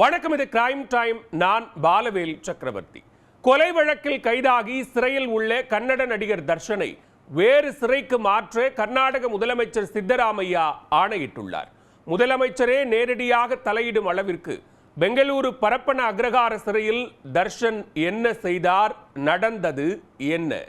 வணக்கம், இது crime time. நான் பாலவேல் சக்கரவர்த்தி. கொலை வழக்கில் கைதாகி சிறையில் உள்ள கன்னட நடிகர் தர்ஷனை வேறு சிறைக்கு மாற்ற கர்நாடக முதலமைச்சர் சித்தராமையா ஆணையிட்டுள்ளார். முதலமைச்சரே நேரடியாக தலையிடும் அளவிற்கு பெங்களூரு பரப்பன அக்ரஹார சிறையில் தர்ஷன் என்ன செய்தார், நடந்தது என்ன?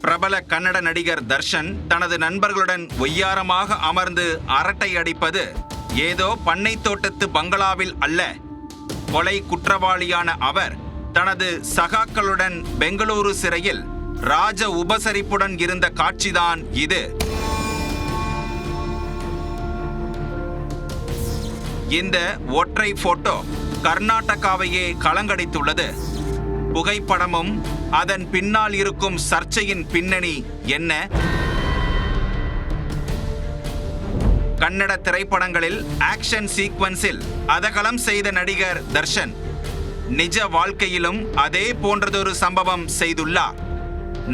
பிரபல கன்னட நடிகர் தர்ஷன் தனது நண்பர்களுடன் ஒய்யாரமாக அமர்ந்து அரட்டை அடிப்பது ஏதோ பண்ணை தோட்டத்து பங்களாவில் அல்ல. கொலை குற்றவாளியான அவர் தனது சகாக்களுடன் பெங்களூரு சிறையில் ராஜ உபசரிப்புடன் இருந்த காட்சிதான் இது. இந்த ஒற்றை போட்டோ கர்நாடகாவையே கலங்கடித்துள்ளது. புகைப்படமும் அதன் பின்னால் இருக்கும் சர்ச்சையின் பின்னணி என்ன? கன்னட திரைப்படங்களில் ஆக்ஷன் சீக்வன்ஸில் அதகலம் செய்த நடிகர் தர்ஷன் நிஜ வாழ்க்கையிலும் அதே போன்றதொரு சம்பவம் செய்துள்ளார்.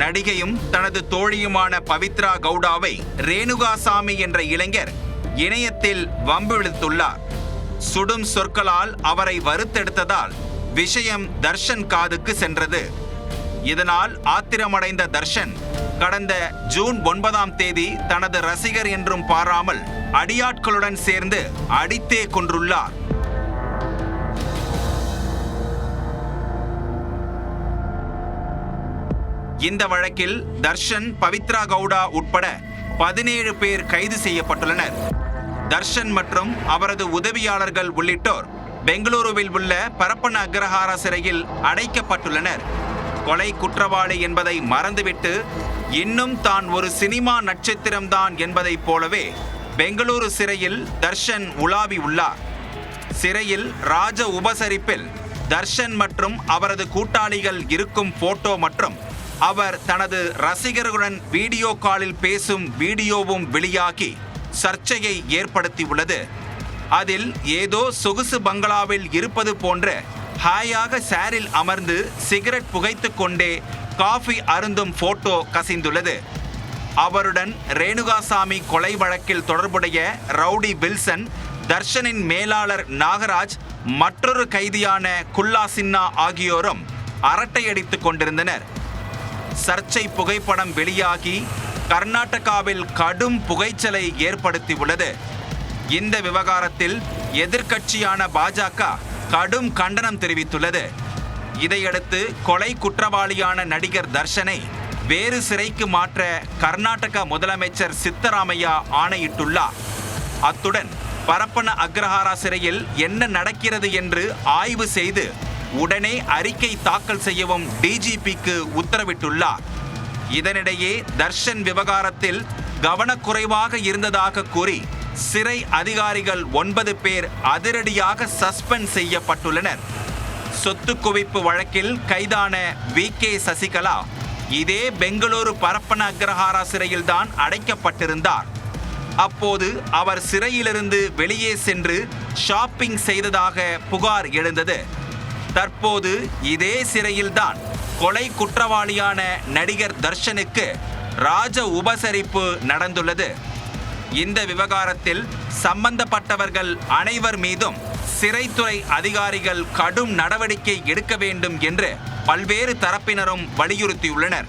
நடிகையும் தனது தோழியுமான பவித்ரா கவுடாவை ரேணுகாசாமி என்ற இளைஞர் இணையத்தில் வம்பிழுத்துள்ளார். சுடும் சொற்களால் அவரை வறுத்தெடுத்ததால் விஷயம் தர்ஷன் காதுக்கு சென்றது. இதனால் ஆத்திரமடைந்த தர்ஷன் கடந்த ஜூன் 9 தனது ரசிகர் என்றும் பாராமல் அடியாட்களுடன் சேர்ந்து அடித்தே கொன்றுள்ளார். இந்த வழக்கில் தர்ஷன், பவித்ரா கவுடா உட்பட 17 பேர் கைது செய்யப்பட்டுள்ளனர். தர்ஷன் மற்றும் அவரது உதவியாளர்கள் உள்ளிட்டோர் பெங்களூருவில் உள்ள பரப்பன அக்ரஹார சிறையில் அடைக்கப்பட்டுள்ளனர். கொலை குற்றவாளி என்பதை மறந்துவிட்டு இன்னும் தான் ஒரு சினிமா நட்சத்திரம்தான் என்பதைப் போலவே பெங்களூரு சிறையில் தர்ஷன் உலாவி உள்ளார். சிறையில் ராஜ உபசரிப்பில் தர்ஷன் மற்றும் அவரது கூட்டாளிகள் இருக்கும் போட்டோ மற்றும் அவர் தனது ரசிகர்களுடன் வீடியோ காலில் பேசும் வீடியோவும் வெளியாகி சர்ச்சையை ஏற்படுத்தியுள்ளது. அதில் ஏதோ சொகுசு பங்களாவில் இருப்பது போன்ற ஹாயாக சேரில் அமர்ந்து சிகரெட் புகைத்து கொண்டே காஃபி அருந்தும் போட்டோ கசிந்துள்ளது. அவருடன் ரேணுகாசாமி கொலை வழக்கில் தொடர்புடைய ரவுடி வில்சன், தர்ஷனின் மேலாளர் நாகராஜ், மற்றொரு கைதியான குல்லா சின்ஹா ஆகியோரும் அரட்டையடித்துக் கொண்டிருந்தனர். சர்ச்சை புகைப்படம் வெளியாகி கர்நாடகாவில் கடும் புகைச்சலை ஏற்படுத்தியுள்ளது. இந்த விவகாரத்தில் எதிர்க்கட்சியான பாஜக கடும் கண்டனம் தெரிவித்துள்ளது. இதையடுத்து கொலை குற்றவாளியான நடிகர் தர்ஷனை வேறு சிறைக்கு மாற்ற கர்நாடக முதலமைச்சர் சித்தராமையா ஆணையிட்டுள்ளார். அத்துடன் பரப்பன அக்ரஹாரா சிறையில் என்ன நடக்கிறது என்று ஆய்வு செய்து உடனே அறிக்கை தாக்கல் செய்யவும் டிஜிபிக்கு உத்தரவிட்டுள்ளார். இதனிடையே தர்ஷன் விவகாரத்தில் கவனக்குறைவாக இருந்ததாக கூறி சிறை அதிகாரிகள் 9 பேர் அதிரடியாக சஸ்பெண்ட் செய்யப்பட்டுள்ளனர். சொத்து குவிப்பு வழக்கில் கைதான வி.கே. சசிகலா இதே பெங்களூரு பரப்பன அக்ரஹாரா சிறையில்தான் அடைக்கப்பட்டிருந்தார். அப்போது அவர் சிறையிலிருந்து வெளியே சென்று ஷாப்பிங் செய்ததாக புகார் எழுந்தது. தற்போது இதே சிறையில்தான் கொலை குற்றவாளியான நடிகர் தர்ஷனுக்கு ராஜ உபசரிப்பு நடந்துள்ளது. இந்த விவகாரத்தில் சம்பந்தப்பட்டவர்கள் அனைவர் மீதும் சிறைத்துறை அதிகாரிகள் கடும் நடவடிக்கை எடுக்க வேண்டும் என்று பல்வேறு தரப்பினரும் வலியுறுத்தியுள்ளனர்.